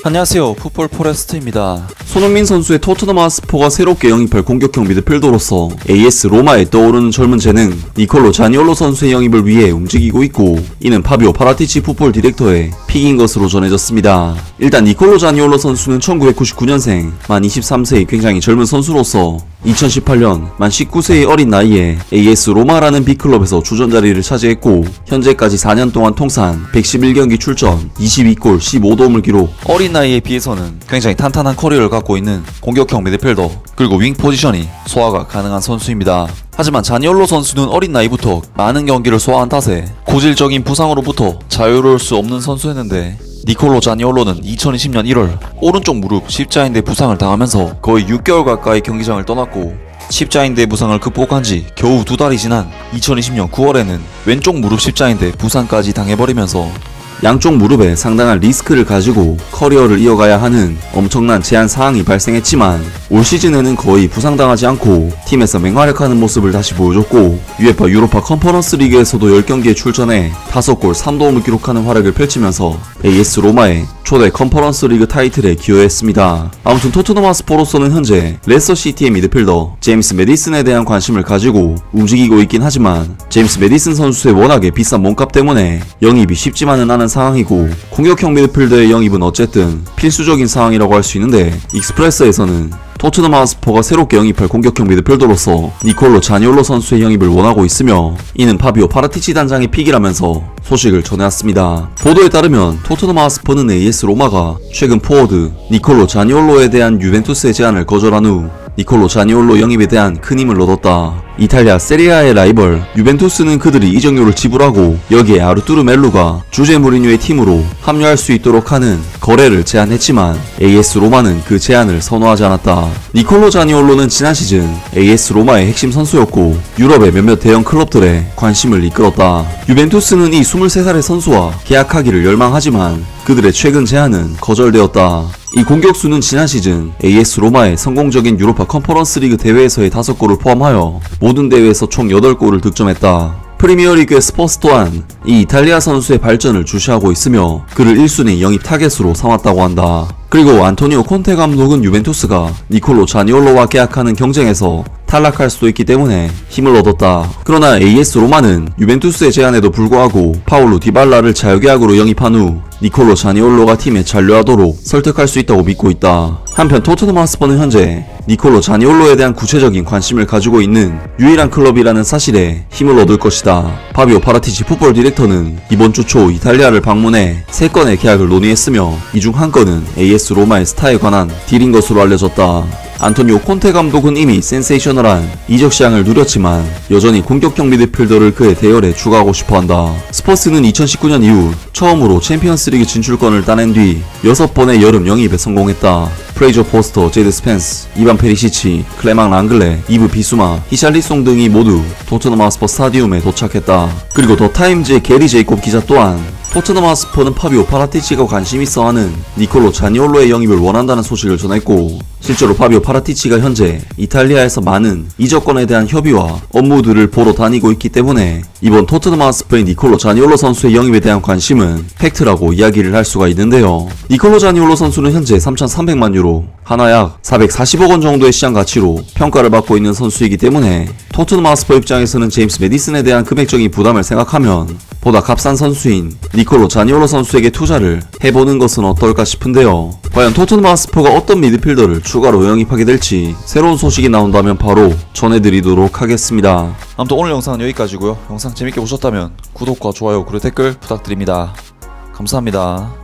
안녕하세요, 풋볼 포레스트입니다. 손흥민 선수의 토트넘 하스퍼가 새롭게 영입할 공격형 미드필더로서 AS 로마에 떠오르는 젊은 재능 니콜로 자니올로 선수의 영입을 위해 움직이고 있고, 이는 파비오 파라티치 풋볼 디렉터의 픽인 것으로 전해졌습니다. 일단 니콜로 자니올로 선수는 1999년생, 만 23세의 굉장히 젊은 선수로서 2018년 만 19세의 어린 나이에 AS 로마라는 빅클럽에서 주전 자리를 차지했고, 현재까지 4년 동안 통산 111경기 출전, 22골 15도움을 기록. 어린 나이에 비해서는 굉장히 탄탄한 커리어를 갖고 있는 공격형 미드필더, 그리고 윙 포지션이 소화가 가능한 선수입니다. 하지만 자니올로 선수는 어린 나이부터 많은 경기를 소화한 탓에 고질적인 부상으로부터 자유로울 수 없는 선수였는데, 니콜로 자니올로는 2020년 1월 오른쪽 무릎 십자인대 부상을 당하면서 거의 6개월 가까이 경기장을 떠났고, 십자인대 부상을 극복한 지 겨우 2달이 지난 2020년 9월에는 왼쪽 무릎 십자인대 부상까지 당해버리면서 양쪽 무릎에 상당한 리스크를 가지고 커리어를 이어가야 하는 엄청난 제한 사항이 발생했지만, 올 시즌에는 거의 부상당하지 않고 팀에서 맹활약하는 모습을 다시 보여줬고, UEFA 유로파 컨퍼런스 리그에서도 10경기에 출전해 5골 3도움을 기록하는 활약을 펼치면서 AS 로마의 초대 컨퍼런스 리그 타이틀에 기여했습니다. 아무튼 토트넘 하스퍼로서는 현재 레스터시티의 미드필더 제임스 메디슨에 대한 관심을 가지고 움직이고 있긴 하지만, 제임스 메디슨 선수의 워낙에 비싼 몸값 때문에 영입이 쉽지만은 않은 상황이고, 공격형 미드필더의 영입은 어쨌든 필수적인 상황이라고 할 수 있는데, 익스프레스에서는 토트넘 하스퍼가 새롭게 영입할 공격형 미드필더로서 니콜로 자니올로 선수의 영입을 원하고 있으며, 이는 파비오 파라티치 단장의 픽이라면서 소식을 전해왔습니다. 보도에 따르면 토트넘 하스퍼는 AS 로마가 최근 포워드 니콜로 자니올로에 대한 유벤투스의 제안을 거절한 후 니콜로 자니올로 영입에 대한 큰 힘을 얻었다. 이탈리아 세리아의 라이벌 유벤투스는 그들이 이적료를 지불하고 여기에 아르투르 멜루가 주제 무리뉴의 팀으로 합류할 수 있도록 하는 거래를 제안했지만, AS 로마는 그 제안을 선호하지 않았다. 니콜로 자니올로는 지난 시즌 AS 로마의 핵심 선수였고, 유럽의 몇몇 대형 클럽들의 관심을 이끌었다. 유벤투스는 이 23살의 선수와 계약하기를 열망하지만 그들의 최근 제안은 거절되었다. 이 공격수는 지난 시즌 AS 로마의 성공적인 유로파 컨퍼런스 리그 대회에서의 5골을 포함하여 모든 대회에서 총 8골을 득점했다. 프리미어리그의 스퍼스 또한 이 이탈리아 선수의 발전을 주시하고 있으며 그를 1순위 영입 타겟으로 삼았다고 한다. 그리고 안토니오 콘테 감독은 유벤투스가 니콜로 자니올로와 계약하는 경쟁에서 탈락할 수도 있기 때문에 힘을 얻었다. 그러나 AS 로마는 유벤투스의 제안에도 불구하고 파울루 디발라를 자유계약으로 영입한 후 니콜로 자니올로가 팀에 잔류하도록 설득할 수 있다고 믿고 있다. 한편 토트넘 하스퍼는 현재 니콜로 자니올로에 대한 구체적인 관심을 가지고 있는 유일한 클럽이라는 사실에 힘을 얻을 것이다. 파비오 파라티치 풋볼 디렉터는 이번 주 초 이탈리아를 방문해 3건의 계약을 논의했으며, 이 중 한 건은 AS 로마의 스타에 관한 딜인 것으로 알려졌다. 안토니오 콘테 감독은 이미 센세이셔널한 이적 시장을 누렸지만 여전히 공격형 미드필더를 그의 대열에 추가하고 싶어한다. 스퍼스는 2019년 이후 처음으로 챔피언스리그 진출권을 따낸 뒤 6번의 여름 영입에 성공했다. 프레이저 포스터, 제드 스펜스, 이반 페리시치, 클레망 랑글레, 이브 비수마, 히샬리송 등이 모두 토트넘 하스퍼 스타디움에 도착했다. 그리고 더 타임즈의 게리 제이콥 기자 또한 토트넘 하스퍼는 파비오 파라티치가 관심 있어 하는 니콜로 자니올로의 영입을 원한다는 소식을 전했고, 실제로 파비오 파라티치가 현재 이탈리아에서 많은 이적권에 대한 협의와 업무들을 보러 다니고 있기 때문에 이번 토트넘 하스퍼의 니콜로 자니올로 선수의 영입에 대한 관심은 팩트라고 이야기를 할 수가 있는데요. 니콜로 자니올로 선수는 현재 3,300만 유로, 하나 약 440억 원 정도의 시장 가치로 평가를 받고 있는 선수이기 때문에 토트넘 하스퍼 입장에서는 제임스 메디슨에 대한 금액적인 부담을 생각하면 보다 값싼 선수인 니콜로 자니올로 선수에게 투자를 해보는 것은 어떨까 싶은데요. 과연 토트넘 하스퍼가 어떤 미드필더를 추가로 영입하게 될지 새로운 소식이 나온다면 바로 전해드리도록 하겠습니다. 아무튼 오늘 영상은 여기까지고요. 영상 재밌게 보셨다면 구독과 좋아요 그리고 댓글 부탁드립니다. 감사합니다.